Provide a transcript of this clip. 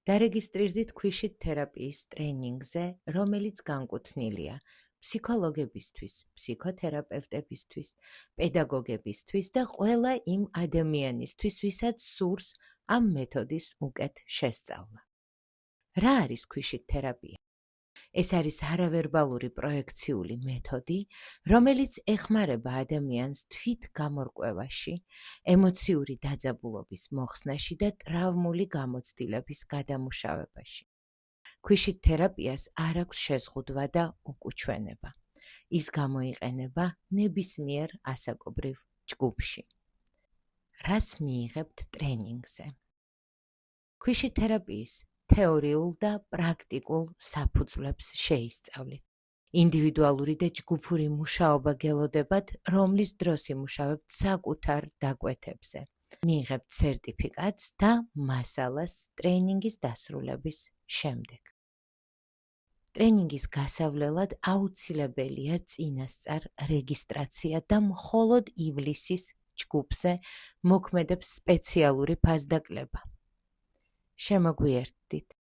დარეგისტრირდით ქვიშით თერაპიის ტრენინგზე, რომელიც განკუთვნილია ფსიქოლოგებისთვის, ფსიქოთერაპევტებისთვის, პედაგოგებისთვის და ყველა იმ ადამიანისთვის, ვისაც სურს ამ მეთოდის უკეთ შესწავლა. რა არის ქვიშით თერაპია? ეს არის არავერბალური პროექციული მეთოდი, რომელიც ეხმარება ადამიანს თვით გამორკვევაში, ემოციური დაძაბულობის მოხსნაში და ტრავმული გამოცდილების გადამუშავებაში. ქვიშით თერაპიას არ აქვს შეზღუდვა და უკუჩვენება. ის გამოიყენება ნებისმიერ ასაკობრივ ჯგუფში. რას მიიღებთ ტრენინგზე? ქვიშით თერაპიის თეორიულ და პრაქტიკულ საფუძვლებს შეისწავლით. ინდივიდუალური და ჯგუფური მუშაობა გელოდებათ, რომლის დროს იმუშავებთ საკუთარ დაკვეთებზე. მიიღებთ სერტიფიკატს და მასალას ტრენინგის დასრულების შემდეგ. ტრენინგის გასავლელად აუცილებელია წინასწარ რეგისტრაცია და მხოლოდ ივლისის ჯგუფზე მოქმედებს სპეციალური ფასდაკლება. შემოგვიერთდით.